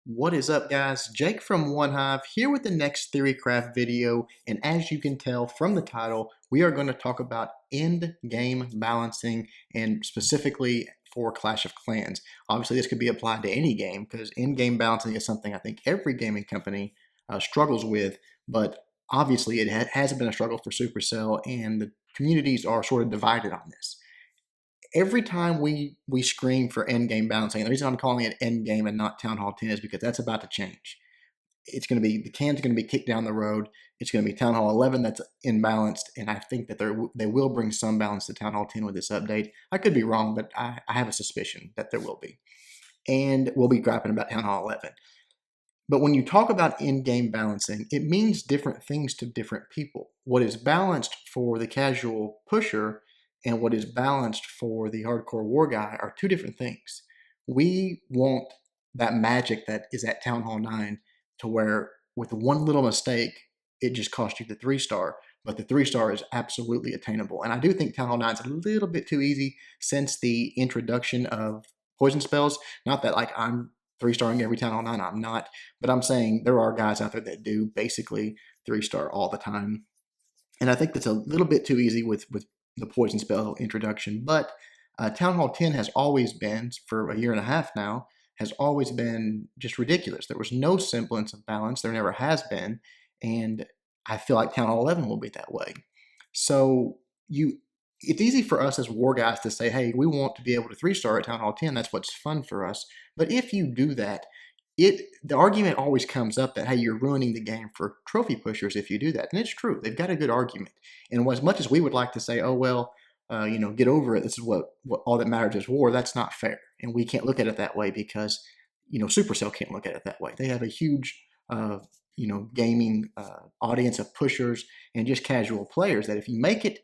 What is up, guys? Jake from One Hive here with the next Theorycraft video, and as you can tell from the title, we are going to talk about end game balancing, and specifically for Clash of Clans. Obviously, this could be applied to any game because end game balancing is something I think every gaming company struggles with, but obviously it hasn't been a struggle for SuperCell, and the communities are sort of divided on this. Every time we scream for end game balancing, and the reason I'm calling it end game and not Town Hall 10 is because that's about to change. It's going to be, the can's going to be kicked down the road. It's going to be Town Hall 11 that's imbalanced, and I think that they will bring some balance to Town Hall 10 with this update. I could be wrong, but I have a suspicion that there will be. And we'll be griping about Town Hall 11. But when you talk about in-game balancing, it means different things to different people. What is balanced for the casual pusher and what is balanced for the hardcore war guy are two different things. We want that magic that is at Town Hall 9 to where with one little mistake, it just cost you the 3-star, but the 3-star is absolutely attainable. And I do think Town Hall 9 is a little bit too easy since the introduction of poison spells. Not that like I'm 3-starring every Town Hall 9, I'm not, but I'm saying there are guys out there that do basically 3-star all the time. And I think that's a little bit too easy with the poison spell introduction. But Town Hall 10 has always been, for a year and a half now, has always been just ridiculous. There was no semblance of balance. There never has been. And I feel like Town Hall 11 will be that way. So it's easy for us as war guys to say, hey, we want to be able to 3-star at Town Hall 10. That's what's fun for us. But if you do that, the argument always comes up that, hey, you're ruining the game for trophy pushers if you do that. And it's true. They've got a good argument. And as much as we would like to say, oh, well, get over it. This is what all that matters is war. That's not fair. And we can't look at it that way because, SuperCell can't look at it that way. They have a huge, gaming audience of pushers and just casual players that if you make it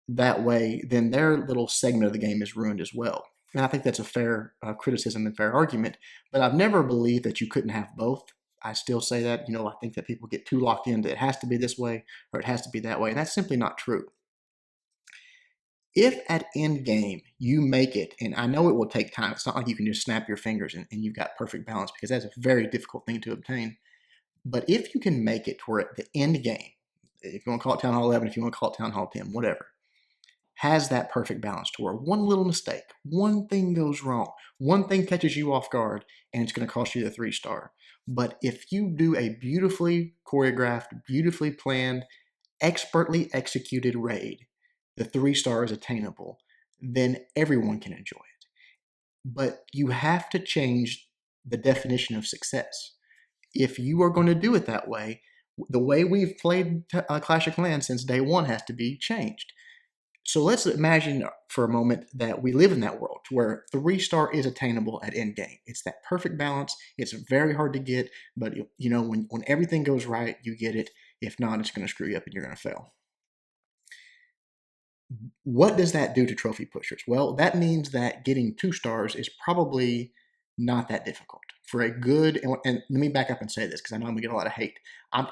that way, then their little segment of the game is ruined as well. And I think that's a fair criticism and fair argument, but I've never believed that you couldn't have both. I still say that, I think that people get too locked into it has to be this way or it has to be that way, and that's simply not true. If at end game you make it, and I know it will take time, it's not like you can just snap your fingers and you've got perfect balance because that's a very difficult thing to obtain. But if you can make it to where at the end game, if you want to call it Town Hall 11, if you want to call it Town Hall 10, whatever, has that perfect balance to where one little mistake, one thing goes wrong, one thing catches you off guard, and it's going to cost you the 3-star. But if you do a beautifully choreographed, beautifully planned, expertly executed raid, the 3-star is attainable, then everyone can enjoy it. But you have to change the definition of success. If you are going to do it that way, the way we've played Clash of Clans since day one has to be changed. So let's imagine for a moment that we live in that world where 3-star is attainable at end game. It's that perfect balance. It's very hard to get, but when everything goes right, you get it. If not, it's going to screw you up and you're going to fail. What does that do to trophy pushers? Well, that means that getting 2 stars is probably not that difficult. For a good, and let me back up and say this because I know I'm going to get a lot of hate.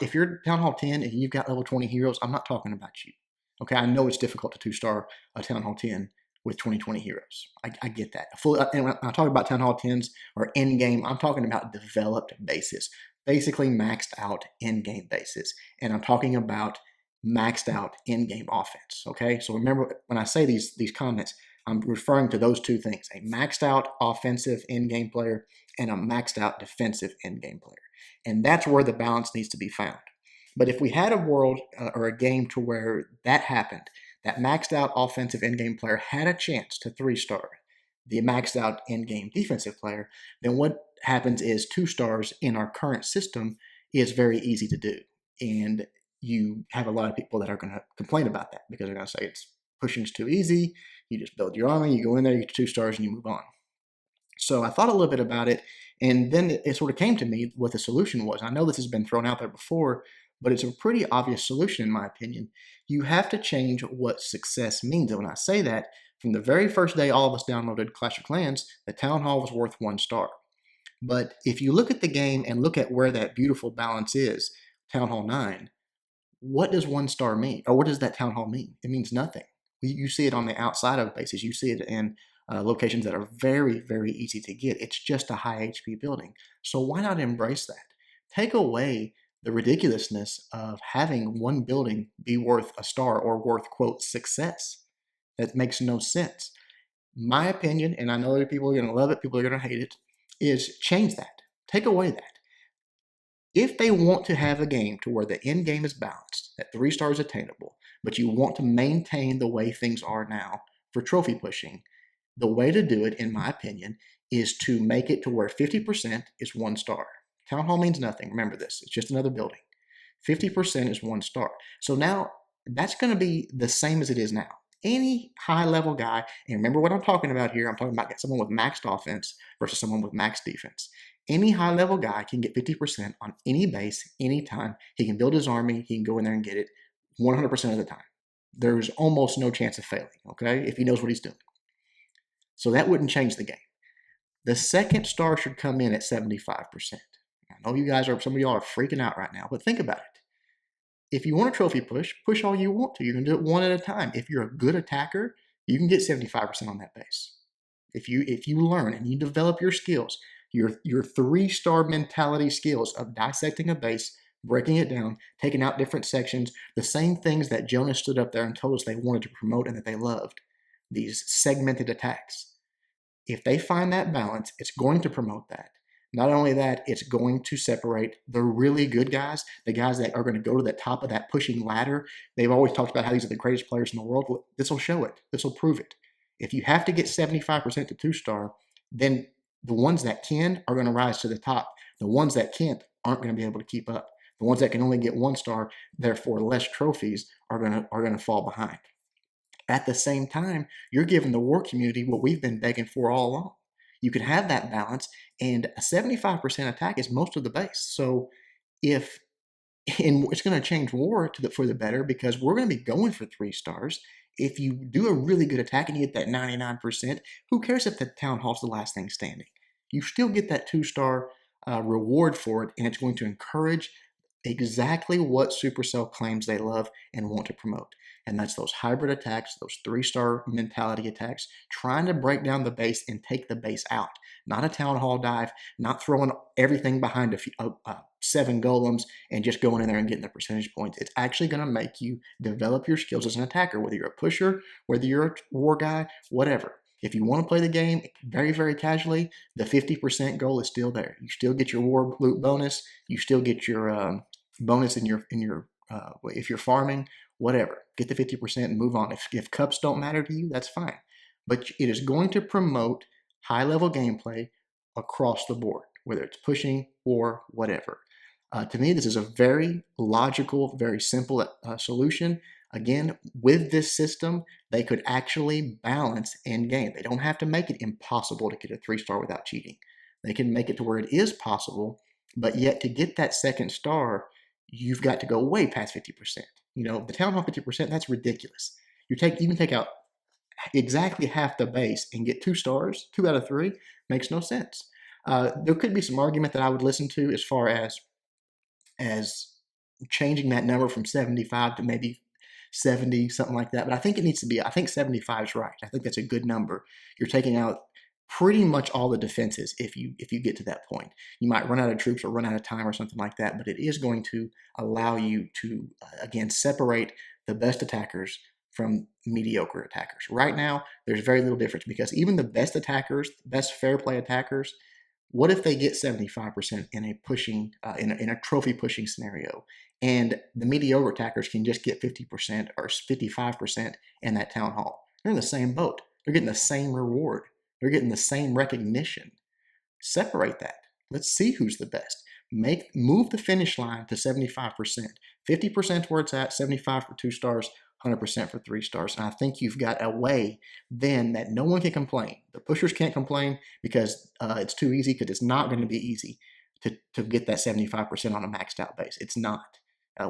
If you're Town Hall 10 and you've got level 20 heroes, I'm not talking about you. Okay, I know it's difficult to 2-star a Town Hall 10 with 2020 heroes. I get that. And when I talk about Town Hall 10s or end game, I'm talking about developed bases, basically maxed out end game bases. And I'm talking about maxed out end game offense. Okay, so remember when I say these comments, I'm referring to those two things: a maxed out offensive end game player and a maxed out defensive end game player. And that's where the balance needs to be found. But if we had a world or a game to where that happened, that maxed out offensive endgame player had a chance to 3-star the maxed out endgame defensive player, then what happens is 2 stars in our current system is very easy to do. And you have a lot of people that are going to complain about that because they're going to say it's pushing's too easy. You just build your army, you go in there, you get 2 stars, and you move on. So I thought a little bit about it, and then it sort of came to me what the solution was. I know this has been thrown out there before, but it's a pretty obvious solution in my opinion. You have to change what success means. And when I say that, from the very first day all of us downloaded Clash of Clans, the Town Hall was worth 1 star. But if you look at the game and look at where that beautiful balance is, Town Hall 9, what does 1 star mean? Or what does that Town Hall mean? It means nothing. You see it on the outside of bases. You see it in locations that are very, very easy to get. It's just a high HP building. So why not embrace that? Take away the ridiculousness of having one building be worth a star or worth, quote, success. That makes no sense. My opinion, and I know other people are going to love it, people are going to hate it, is change that. Take away that. If they want to have a game to where the end game is balanced, that 3 stars attainable, but you want to maintain the way things are now for trophy pushing, the way to do it, in my opinion, is to make it to where 50% is 1 star. Town Hall means nothing. Remember this. It's just another building. 50% is 1 star. So now that's going to be the same as it is now. Any high-level guy, and remember what I'm talking about here, I'm talking about someone with maxed offense versus someone with maxed defense. Any high-level guy can get 50% on any base, anytime. He can build his army. He can go in there and get it 100% of the time. There's almost no chance of failing, okay, if he knows what he's doing. So that wouldn't change the game. The second star should come in at 75%. I know you guys some of y'all are freaking out right now, but think about it. If you want a trophy push, push all you want to. You can do it one at a time. If you're a good attacker, you can get 75% on that base. If you learn and you develop your skills, your 3-star mentality skills of dissecting a base, breaking it down, taking out different sections, the same things that Jonas stood up there and told us they wanted to promote and that they loved, these segmented attacks. If they find that balance, it's going to promote that. Not only that, it's going to separate the really good guys, the guys that are going to go to the top of that pushing ladder. They've always talked about how these are the greatest players in the world. Well, this will show it. This will prove it. If you have to get 75% to 2-star, then the ones that can are going to rise to the top. The ones that can't aren't going to be able to keep up. The ones that can only get 1 star, therefore less trophies, are going to fall behind. At the same time, you're giving the war community what we've been begging for all along. You can have that balance, and a 75% attack is most of the base. So and it's going to change war for the better, because we're going to be going for 3 stars. If you do a really good attack and you get that 99%, who cares if the town hall's the last thing standing? You still get that 2-star reward for it, and it's going to encourage exactly what SuperCell claims they love and want to promote. And that's those hybrid attacks, those 3-star mentality attacks, trying to break down the base and take the base out. Not a town hall dive, not throwing everything behind 7 golems and just going in there and getting the percentage points. It's actually going to make you develop your skills as an attacker, whether you're a pusher, whether you're a war guy, whatever. If you want to play the game very, very casually, the 50% goal is still there. You still get your war loot bonus. You still get your bonus in your if you're farming, whatever. Get the 50% and move on. If cups don't matter to you, that's fine. But it is going to promote high-level gameplay across the board, whether it's pushing or whatever. To me, this is a very logical, very simple solution. Again, with this system, they could actually balance end game. They don't have to make it impossible to get a 3-star without cheating. They can make it to where it is possible, but yet to get that 2nd star, you've got to go way past 50%. You know, the town hall 50%, that's ridiculous. You can take out exactly half the base and get 2 stars, 2 out of 3, makes no sense. There could be some argument that I would listen to as far as changing that number from 75 to maybe 70, something like that. But I think it needs to be, I think 75 is right. I think that's a good number. You're taking out pretty much all the defenses if you get to that point. You might run out of troops or run out of time or something like that, but it is going to allow you to, again, separate the best attackers from mediocre attackers. Right now, there's very little difference, because even the best attackers, best fair play attackers, what if they get 75% in a pushing, in a trophy pushing scenario, and the mediocre attackers can just get 50% or 55% in that town hall? They're in the same boat. They're getting the same reward. They're getting the same recognition. Separate that. Let's see who's the best. Move the finish line to 75%. 50% where it's at, 75 for 2 stars, 100% for 3 stars. And I think you've got a way then that no one can complain. The pushers can't complain because it's too easy, because it's not going to be easy to get that 75% on a maxed out base. It's not.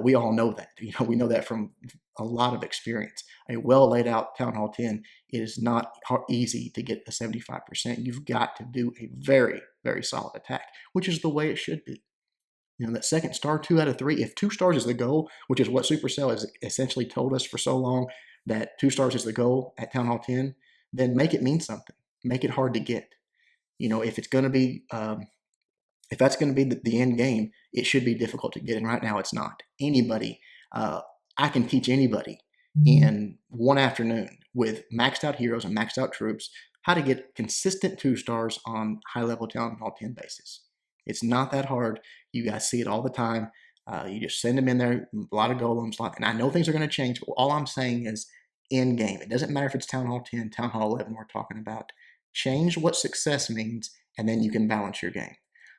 We all know that. We know that from a lot of experience. A well laid out Town Hall 10 is not easy to get a 75%. You've got to do a very, very solid attack, which is the way it should be. That 2nd star, 2 out of 3. If 2 stars is the goal, which is what SuperCell has essentially told us for so long, that 2 stars is the goal at Town Hall 10, then make it mean something. make it hard to get. If it's going to be if that's going to be the end game, it should be difficult to get. And right now, it's not. Anybody, I can teach anybody in one afternoon with maxed out heroes and maxed out troops how to get consistent 2-stars on high level Town Hall 10 bases. It's not that hard. You guys see it all the time. You just send them in there, a lot of golems, and I know things are going to change. But all I'm saying is end game. It doesn't matter if it's Town Hall 10, Town Hall 11 we're talking about. Change what success means, and then you can balance your game.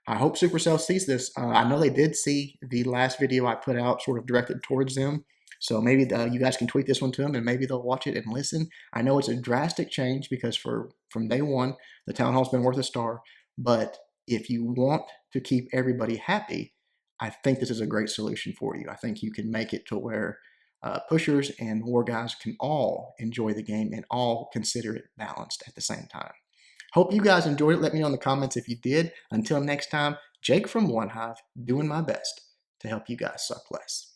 I hope SuperCell sees this. I know they did see the last video I put out sort of directed towards them. So maybe you guys can tweet this one to them, and maybe they'll watch it and listen. I know it's a drastic change because from day one, the Town Hall's been worth a star. But if you want to keep everybody happy, I think this is a great solution for you. I think you can make it to where pushers and war guys can all enjoy the game and all consider it balanced at the same time. Hope you guys enjoyed it. Let me know in the comments if you did. Until next time, Jake from One Hive, doing my best to help you guys suck less.